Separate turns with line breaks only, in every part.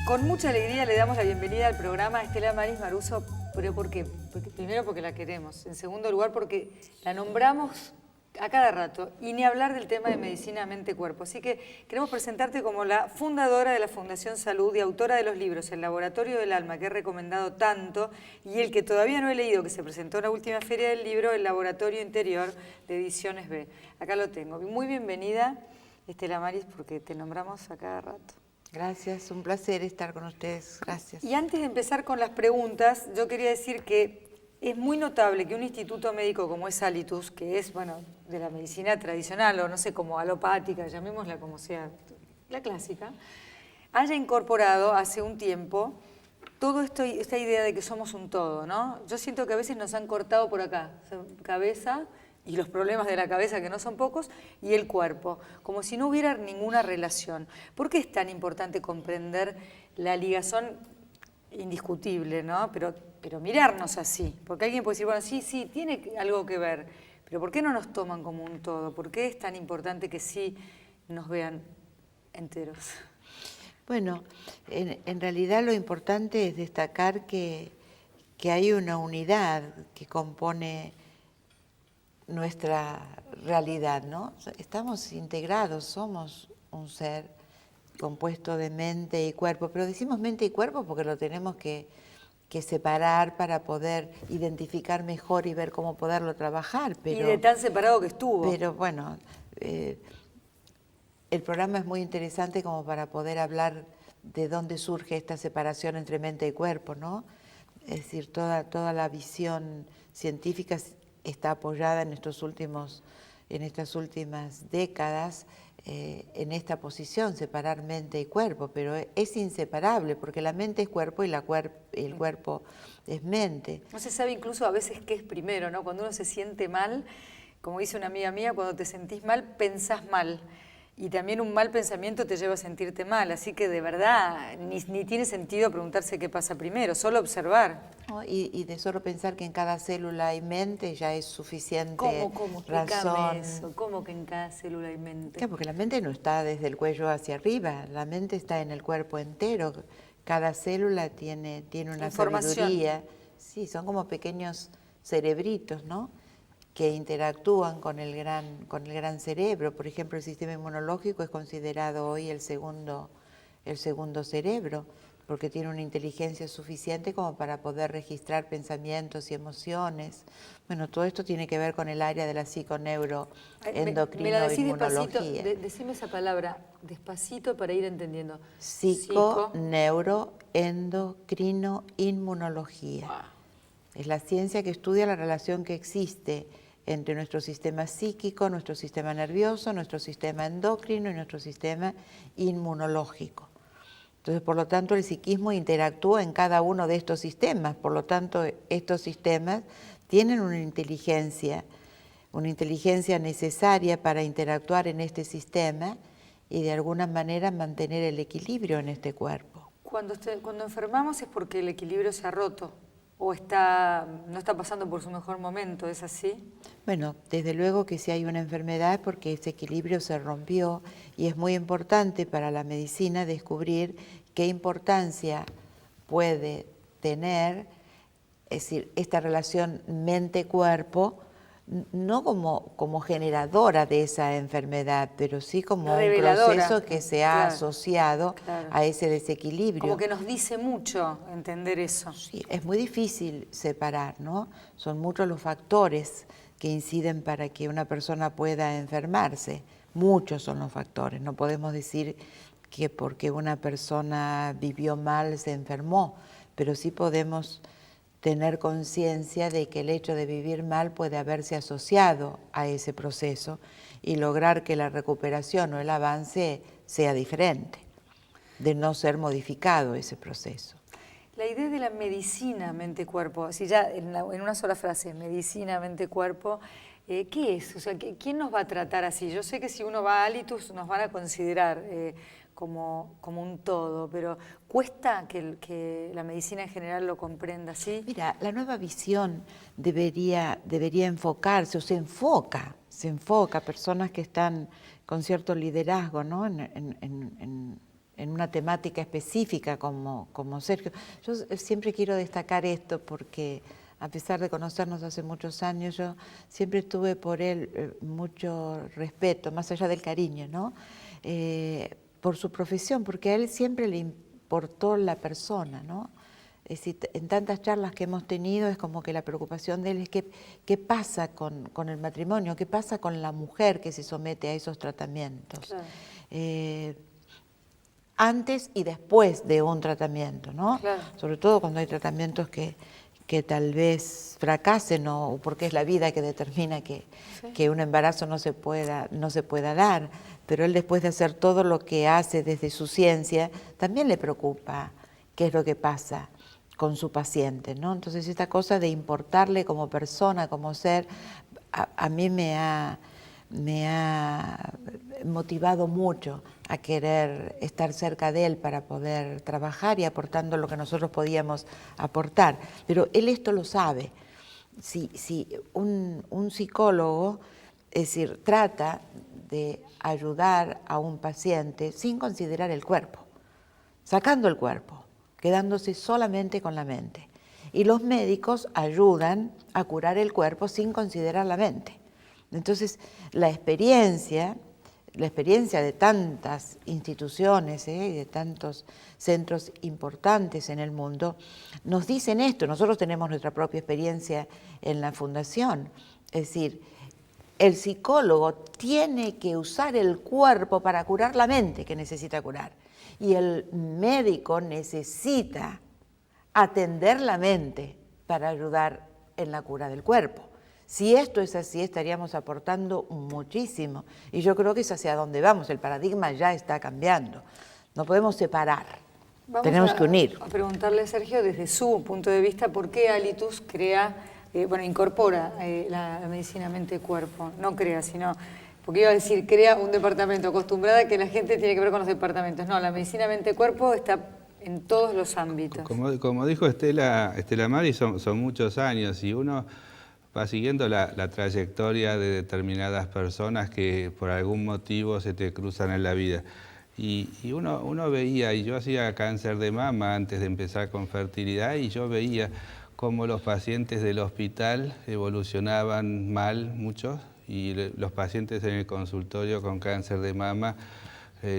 Con mucha alegría le damos la bienvenida al programa a Estela Maris Maruso. ¿Pero por qué? Primero porque la queremos. En segundo lugar porque la nombramos a cada rato. Y ni hablar del tema de medicina mente-cuerpo. Así que queremos presentarte como la fundadora de la Fundación Salud y autora de los libros El Laboratorio del Alma, que he recomendado tanto, y el que todavía no he leído, que se presentó en la última feria del libro, El Laboratorio Interior, de Ediciones B. Acá lo tengo. Muy bienvenida, Estela Maris, porque te nombramos a cada rato.
Gracias, un placer estar con ustedes, gracias.
Y antes de empezar con las preguntas, yo quería decir que es muy notable que un instituto médico como es Alitus, que es, bueno, de la medicina tradicional, o no sé, como alopática, llamémosla como sea, la clásica, haya incorporado hace un tiempo toda esta idea de que somos un todo, ¿no? Yo siento que a veces nos han cortado por acá, cabeza y los problemas de la cabeza, que no son pocos, y el cuerpo, como si no hubiera ninguna relación. ¿Por qué es tan importante comprender la ligazón indiscutible, ¿no? Pero mirarnos así, porque alguien puede decir, bueno, sí, tiene algo que ver, pero ¿por qué no nos toman como un todo? ¿Por qué es tan importante que sí nos vean enteros?
Bueno, en realidad lo importante es destacar que hay una unidad que compone nuestra realidad, ¿no? Estamos integrados, somos un ser compuesto de mente y cuerpo, pero decimos mente y cuerpo porque lo tenemos que separar para poder identificar mejor y ver cómo poderlo trabajar. Pero,
y de tan separado que estuvo.
Pero bueno, el programa es muy interesante como para poder hablar de dónde surge esta separación entre mente y cuerpo, ¿no? Es decir, toda la visión científica está apoyada en estas últimas décadas en esta posición, separar mente y cuerpo, pero es inseparable porque la mente es cuerpo y el cuerpo es mente.
No se sabe incluso a veces qué es primero, ¿no? Cuando uno se siente mal, como dice una amiga mía, cuando te sentís mal, pensás mal. Y también un mal pensamiento te lleva a sentirte mal, así que de verdad ni tiene sentido preguntarse qué pasa primero, solo observar.
¿No? Y de solo pensar que en cada célula hay mente ya es suficiente
¿Cómo?
razón.
Eso. ¿Cómo que en cada célula hay mente?
Claro, porque la mente no está desde el cuello hacia arriba, la mente está en el cuerpo entero. Cada célula tiene una sabiduría. Sí, son como pequeños cerebritos, ¿no? Que interactúan con el gran cerebro. Por ejemplo, el sistema inmunológico es considerado hoy el segundo cerebro, porque tiene una inteligencia suficiente como para poder registrar pensamientos y emociones. Bueno, todo esto tiene que ver con el área de la psiconeuroendocrinoinmunología.
Despacito, decime esa palabra despacito para ir entendiendo.
Psiconeuroendocrinoinmunología. Wow. Es la ciencia que estudia la relación que existe entre nuestro sistema psíquico, nuestro sistema nervioso, nuestro sistema endocrino y nuestro sistema inmunológico. Entonces, por lo tanto, el psiquismo interactúa en cada uno de estos sistemas. Por lo tanto, estos sistemas tienen una inteligencia necesaria para interactuar en este sistema y de alguna manera mantener el equilibrio en este cuerpo.
Cuando enfermamos es porque el equilibrio se ha roto o no está pasando por su mejor momento, ¿es así?
Bueno, desde luego que si hay una enfermedad es porque ese equilibrio se rompió y es muy importante para la medicina descubrir qué importancia puede tener, es decir, esta relación mente-cuerpo, no como generadora de esa enfermedad, pero sí como un proceso que se ha asociado a ese desequilibrio.
Como que nos dice mucho entender eso.
Sí, es muy difícil separar, ¿no? Son muchos los factores que inciden para que una persona pueda enfermarse. Muchos son los factores. No podemos decir que porque una persona vivió mal se enfermó, pero sí podemos tener conciencia de que el hecho de vivir mal puede haberse asociado a ese proceso y lograr que la recuperación o el avance sea diferente, de no ser modificado ese proceso.
La idea de la medicina mente-cuerpo, así ya en una sola frase, medicina mente-cuerpo, ¿qué es? O sea, ¿quién nos va a tratar así? Yo sé que si uno va a Alitus nos van a considerar como un todo, pero ¿cuesta que la medicina en general lo comprenda así?
Mira, la nueva visión debería enfocarse, o se enfoca personas que están con cierto liderazgo, ¿no? en en una temática específica como Sergio. Yo siempre quiero destacar esto porque a pesar de conocernos hace muchos años, yo siempre tuve por él mucho respeto, más allá del cariño, ¿no? Por su profesión, porque a él siempre le importó la persona, ¿no? Es decir, en tantas charlas que hemos tenido es como que la preocupación de él es qué pasa con el matrimonio, qué pasa con la mujer que se somete a esos tratamientos. Claro. Antes y después de un tratamiento, ¿no? Claro. Sobre todo cuando hay tratamientos que tal vez fracasen o porque es la vida que determina que un embarazo no se pueda dar, pero él después de hacer todo lo que hace desde su ciencia, también le preocupa qué es lo que pasa con su paciente, ¿no? Entonces esta cosa de importarle como persona, como ser, a mí me ha motivado mucho a querer estar cerca de él para poder trabajar y aportando lo que nosotros podíamos aportar. Pero él esto lo sabe. Si un psicólogo, es decir, trata de ayudar a un paciente sin considerar el cuerpo, sacando el cuerpo, quedándose solamente con la mente. Y los médicos ayudan a curar el cuerpo sin considerar la mente. Entonces, la experiencia de tantas instituciones y de tantos centros importantes en el mundo, nos dicen esto. Nosotros tenemos nuestra propia experiencia en la fundación. Es decir, el psicólogo tiene que usar el cuerpo para curar la mente que necesita curar. Y el médico necesita atender la mente para ayudar en la cura del cuerpo. Si esto es así, estaríamos aportando muchísimo. Y yo creo que es hacia donde vamos. El paradigma ya está cambiando. No podemos separar. Tenemos que unir.
A preguntarle a Sergio, desde su punto de vista, ¿por qué Alitus incorpora la medicina mente-cuerpo? No crea, sino... Porque iba a decir, crea un departamento, acostumbrada a que la gente tiene que ver con los departamentos. No, la medicina mente-cuerpo está en todos los ámbitos.
Como dijo Estela Mari, son muchos años y uno va siguiendo la trayectoria de determinadas personas que por algún motivo se te cruzan en la vida. Y uno veía, y yo hacía cáncer de mama antes de empezar con fertilidad, y yo veía cómo los pacientes del hospital evolucionaban mal, muchos, y los pacientes en el consultorio con cáncer de mama,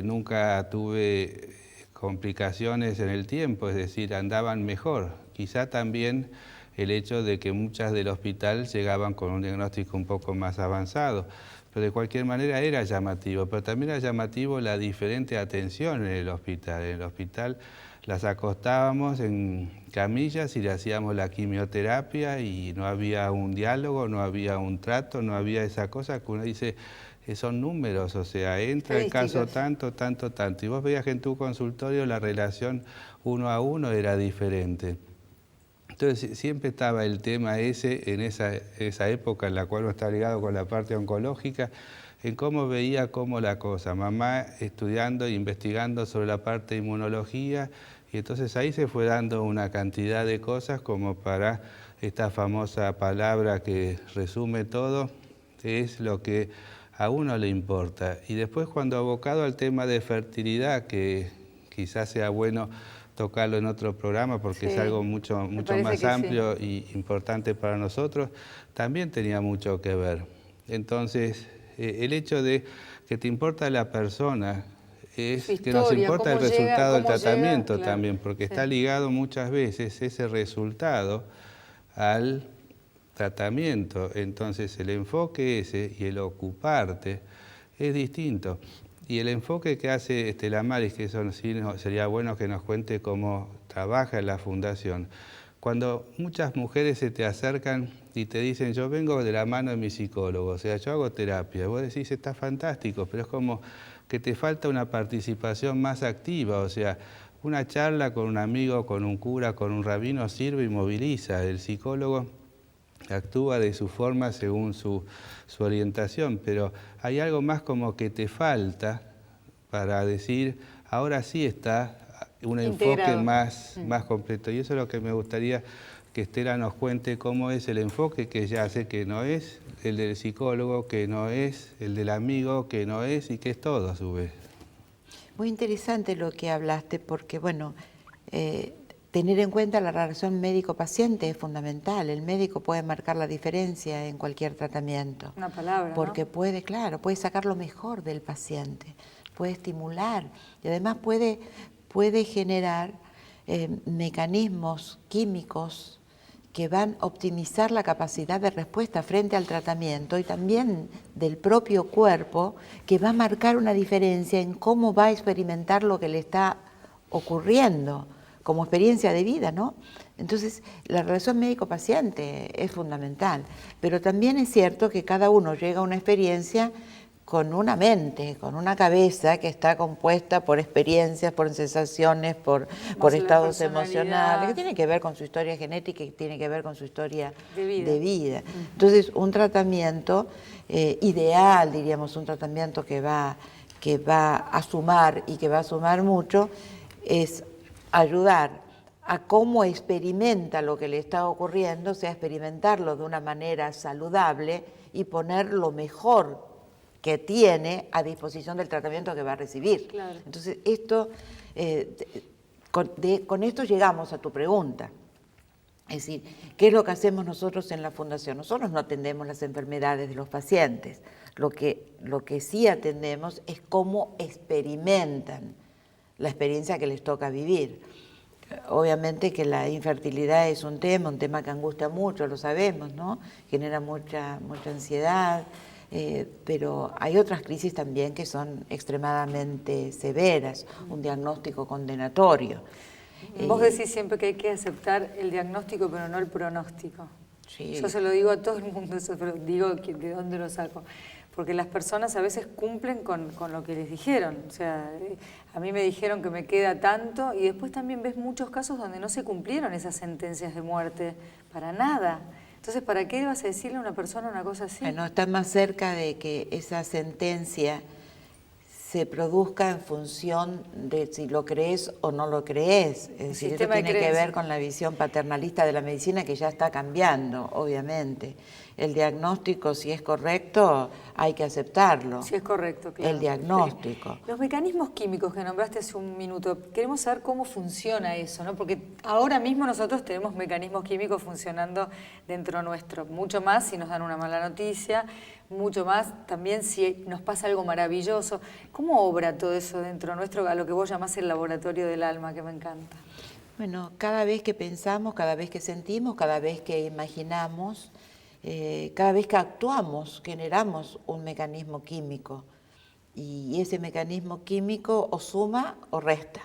nunca tuve complicaciones en el tiempo, es decir, andaban mejor. Quizá también el hecho de que muchas del hospital llegaban con un diagnóstico un poco más avanzado, pero de cualquier manera era llamativo, pero también era llamativo la diferente atención en el hospital. En el hospital las acostábamos en camillas y le hacíamos la quimioterapia y no había un diálogo, no había un trato, no había esa cosa que uno dice, son números, o sea, entra el caso tanto. Y vos veías que en tu consultorio la relación 1 a 1 era diferente. Entonces siempre estaba el tema ese en esa época en la cual uno está ligado con la parte oncológica, en cómo veía la cosa. Mamá estudiando e investigando sobre la parte de inmunología, y entonces ahí se fue dando una cantidad de cosas como para esta famosa palabra que resume todo, es lo que a uno le importa. Y después cuando abocado al tema de fertilidad, que quizás sea bueno tocarlo en otro programa porque es algo mucho más amplio y importante para nosotros, también tenía mucho que ver. Entonces, el hecho de que te importa la persona es que nos importa el resultado del tratamiento también, porque está ligado muchas veces ese resultado al tratamiento. Entonces, el enfoque ese y el ocuparte es distinto. Y el enfoque que hace Estela Maris, que eso sí sería bueno que nos cuente cómo trabaja en la fundación. Cuando muchas mujeres se te acercan y te dicen, yo vengo de la mano de mi psicólogo, o sea, yo hago terapia, vos decís, está fantástico, pero es como que te falta una participación más activa, o sea, una charla con un amigo, con un cura, con un rabino sirve y moviliza. El psicólogo actúa de su forma según su orientación, pero hay algo más como que te falta para decir, ahora sí está un enfoque más completo. Y eso es lo que me gustaría que Estela nos cuente, cómo es el enfoque que ella hace, que no es el del psicólogo, que no es el del amigo, que no es y que es todo a su vez.
Muy interesante lo que hablaste, porque bueno, tener en cuenta la relación médico-paciente es fundamental. El médico puede marcar la diferencia en cualquier tratamiento.
Una palabra,
porque
¿no?
puede, claro, puede sacar lo mejor del paciente, puede estimular y además puede generar mecanismos químicos que van a optimizar la capacidad de respuesta frente al tratamiento y también del propio cuerpo, que va a marcar una diferencia en cómo va a experimentar lo que le está ocurriendo como experiencia de vida, ¿no? Entonces, la relación médico-paciente es fundamental, pero también es cierto que cada uno llega a una experiencia con una mente, con una cabeza que está compuesta por experiencias, por sensaciones, por estados emocionales, que tiene que ver con su historia genética y tiene que ver con su historia de vida. Entonces, un tratamiento ideal, diríamos, un tratamiento que va a sumar y que va a sumar mucho, es ayudar a cómo experimenta lo que le está ocurriendo, o sea, experimentarlo de una manera saludable y poner lo mejor que tiene a disposición del tratamiento que va a recibir.
Claro.
Entonces, esto, con esto llegamos a tu pregunta. Es decir, ¿qué es lo que hacemos nosotros en la Fundación? Nosotros no atendemos las enfermedades de los pacientes. Lo que sí atendemos es cómo experimentan la experiencia que les toca vivir. Obviamente que la infertilidad es un tema que angustia mucho, lo sabemos, ¿no? Genera mucha ansiedad, pero hay otras crisis también que son extremadamente severas, un diagnóstico condenatorio.
Vos decís siempre que hay que aceptar el diagnóstico, pero no el pronóstico.
Sí.
Yo se lo digo a todo el mundo, eso, pero digo de dónde lo saco. Porque las personas a veces cumplen con lo que les dijeron. O sea, a mí me dijeron que me queda tanto y después también ves muchos casos donde no se cumplieron esas sentencias de muerte para nada. Entonces, ¿para qué vas a decirle a una persona una cosa así?
Bueno, está más cerca de que esa sentencia se produzca en función de si lo crees o no lo crees. Es decir, esto tiene que ver con la visión paternalista de la medicina que ya está cambiando, obviamente. El diagnóstico, si es correcto, hay que aceptarlo.
Si es correcto, claro.
El diagnóstico.
Los mecanismos químicos que nombraste hace un minuto, queremos saber cómo funciona eso, ¿no? Porque ahora mismo nosotros tenemos mecanismos químicos funcionando dentro nuestro, mucho más si nos dan una mala noticia, mucho más también si nos pasa algo maravilloso. ¿Cómo obra todo eso dentro nuestro, a lo que vos llamás el laboratorio del alma, que me encanta?
Bueno, cada vez que pensamos, cada vez que sentimos, cada vez que imaginamos, cada vez que actuamos, generamos un mecanismo químico. Y ese mecanismo químico o suma o resta.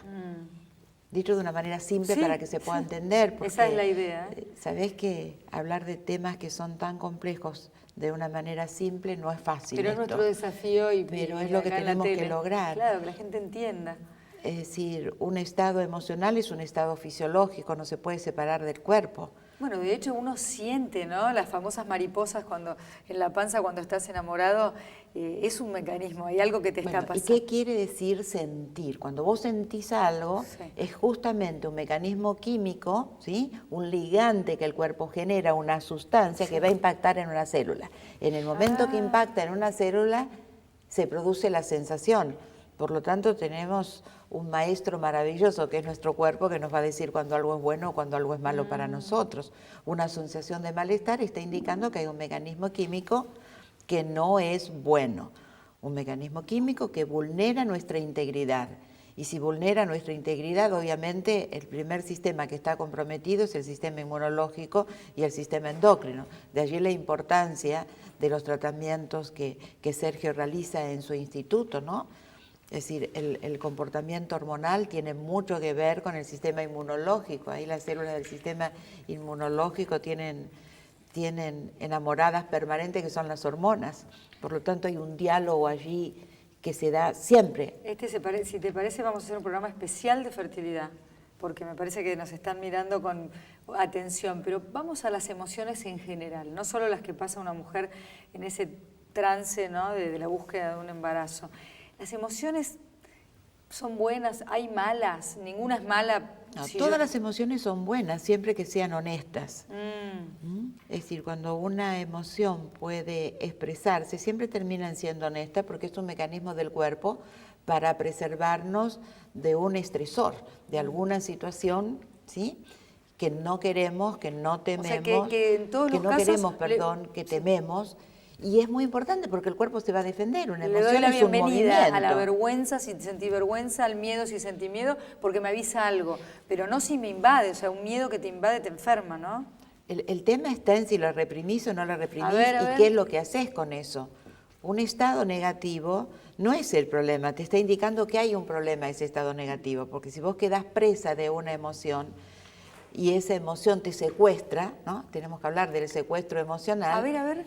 Dicho de una manera simple para que se pueda entender. Porque,
esa es la idea.
Sabés que hablar de temas que son tan complejos de una manera simple no es fácil.
Pero es nuestro desafío
pero es lo que tenemos que lograr.
Claro, que la gente entienda.
Es decir, un estado emocional es un estado fisiológico, no se puede separar del cuerpo.
Bueno, de hecho uno siente, ¿no? Las famosas mariposas cuando en la panza cuando estás enamorado, es un mecanismo, hay algo que te está pasando.
¿Y qué quiere decir sentir? Cuando vos sentís algo, es justamente un mecanismo químico, ¿sí? Un ligante que el cuerpo genera, una sustancia que va a impactar en una célula. En el momento que impacta en una célula, se produce la sensación. Por lo tanto, tenemos un maestro maravilloso que es nuestro cuerpo, que nos va a decir cuando algo es bueno o cuando algo es malo para nosotros. Una sensación de malestar está indicando que hay un mecanismo químico que no es bueno, un mecanismo químico que vulnera nuestra integridad. Y si vulnera nuestra integridad, obviamente el primer sistema que está comprometido es el sistema inmunológico y el sistema endocrino. De allí la importancia de los tratamientos que Sergio realiza en su instituto, ¿no? Es decir, el comportamiento hormonal tiene mucho que ver con el sistema inmunológico. Ahí las células del sistema inmunológico tienen enamoradas permanentes que son las hormonas. Por lo tanto, hay un diálogo allí que se da siempre.
Si te parece, vamos a hacer un programa especial de fertilidad, porque me parece que nos están mirando con atención. Pero vamos a las emociones en general, no solo las que pasa una mujer en ese trance, ¿no? de la búsqueda de un embarazo. Las emociones ¿Son buenas? ¿Hay malas? ¿Ninguna es mala?
No,
Si
todas
yo-
las emociones son buenas, siempre que sean honestas.
Mm,
Es decir, cuando una emoción puede expresarse, siempre terminan siendo honestas porque es un mecanismo del cuerpo para preservarnos de un estresor, de alguna situación, ¿sí?, que no queremos, que no tememos,
sea, que en todos los
no
casos
queremos, perdón, que tememos. Y es muy importante porque el cuerpo se va a defender. Una
le doy
emoción
la
es un
bienvenida a la
movimiento.
vergüenza si sentí vergüenza, al miedo si sentí miedo, porque me avisa algo. Pero no si me invade, o sea, un miedo que te invade te enferma, ¿no?
El tema está en si lo reprimís o no lo reprimís
A
y
ver.
qué es lo que haces con eso. Un estado negativo no es el problema, te está indicando que hay un problema ese estado negativo, porque si vos quedás presa de una emoción y esa emoción te secuestra, ¿no? Tenemos que hablar del secuestro emocional.
A ver,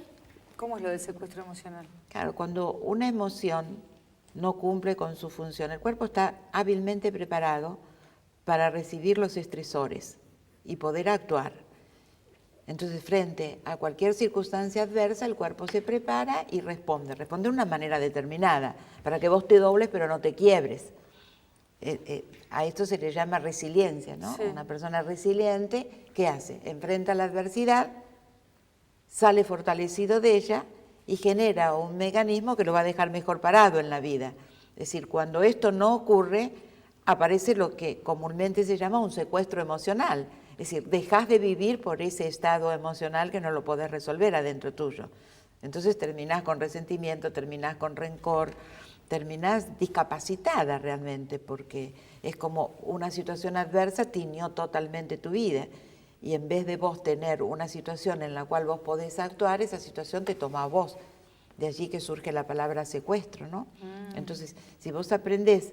¿cómo es lo del secuestro emocional?
Claro, cuando una emoción no cumple con su función, el cuerpo está hábilmente preparado para recibir los estresores y poder actuar. Entonces, frente a cualquier circunstancia adversa, el cuerpo se prepara y responde. Responde de una manera determinada, para que vos te dobles pero no te quiebres. A esto se le llama resiliencia, ¿no?
Sí.
Una persona resiliente, ¿qué hace? Enfrenta la adversidad, sale fortalecido de ella y genera un mecanismo que lo va a dejar mejor parado en la vida. Es decir, cuando esto no ocurre, aparece lo que comúnmente se llama un secuestro emocional. Es decir, dejás de vivir por ese estado emocional que no lo podés resolver adentro tuyo. Entonces terminás con resentimiento, terminás con rencor, terminás discapacitada realmente, porque es como una situación adversa tiñó totalmente tu vida. Y en vez de vos tener una situación en la cual vos podés actuar, esa situación te toma a vos. De allí que surge la palabra secuestro, ¿no? Entonces, si vos aprendés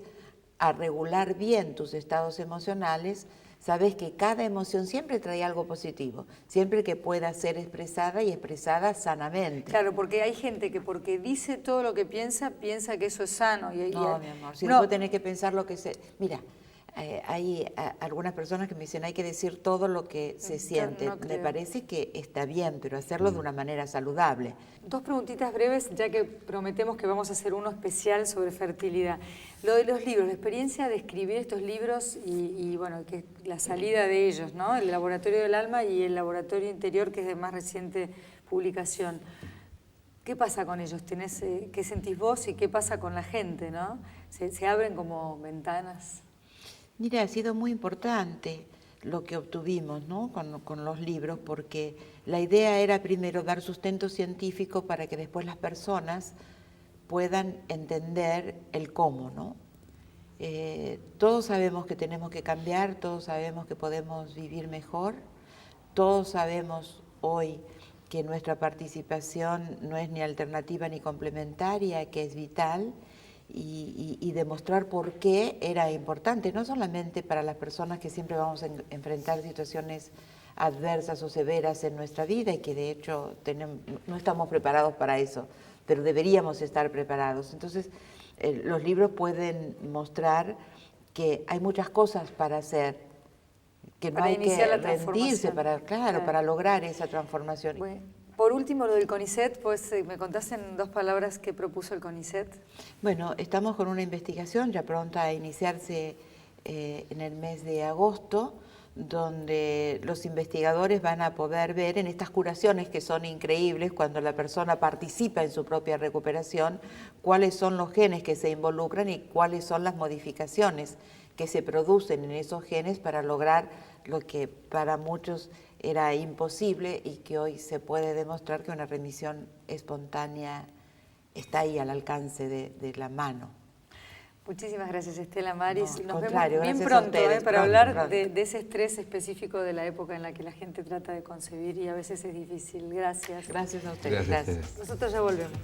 a regular bien tus estados emocionales, sabés que cada emoción siempre trae algo positivo, siempre que pueda ser expresada y expresada sanamente.
Claro, porque hay gente que porque dice todo lo que piensa, piensa que eso es sano.
No, mi amor, si
no,
después tenés que pensar lo que se... Mira, hay algunas personas que me dicen hay que decir todo lo que se siente.
no
Me
creo.
parece que está bien, pero hacerlo de una manera saludable.
Dos preguntitas breves, ya que prometemos que vamos a hacer uno especial sobre fertilidad. Lo de los libros, la experiencia de escribir estos libros y bueno, que la salida de ellos, ¿no? El Laboratorio del Alma y el Laboratorio Interior, que es de más reciente publicación. ¿Qué pasa con ellos? ¿Qué sentís vos y qué pasa con la gente, no? ¿Se abren como ventanas?
Mira, ha sido muy importante lo que obtuvimos, ¿no?, con los libros, porque la idea era primero dar sustento científico para que después las personas puedan entender el cómo, ¿no? Todos sabemos que tenemos que cambiar, todos sabemos que podemos vivir mejor, todos sabemos hoy que nuestra participación no es ni alternativa ni complementaria, que es vital, y demostrar por qué era importante, no solamente para las personas que siempre vamos a enfrentar situaciones adversas o severas en nuestra vida y que de hecho no estamos preparados para eso, pero deberíamos estar preparados. Entonces, los libros pueden mostrar que hay muchas cosas para hacer, que no hay que rendirse para lograr esa transformación.
Bueno, por último, lo del CONICET, pues me contás en dos palabras qué propuso el CONICET.
Bueno, estamos con una investigación ya pronta a iniciarse en el mes de agosto, donde los investigadores van a poder ver en estas curaciones que son increíbles cuando la persona participa en su propia recuperación, cuáles son los genes que se involucran y cuáles son las modificaciones que se producen en esos genes para lograr lo que para muchos era imposible y que hoy se puede demostrar que una remisión espontánea está ahí al alcance de la mano.
Muchísimas gracias, Estela Maris.
No,
Nos vemos bien pronto para hablar de ese estrés específico de la época en la que la gente trata de concebir y a veces es difícil. Gracias.
Gracias a ustedes.
Gracias.
Nosotros ya volvemos.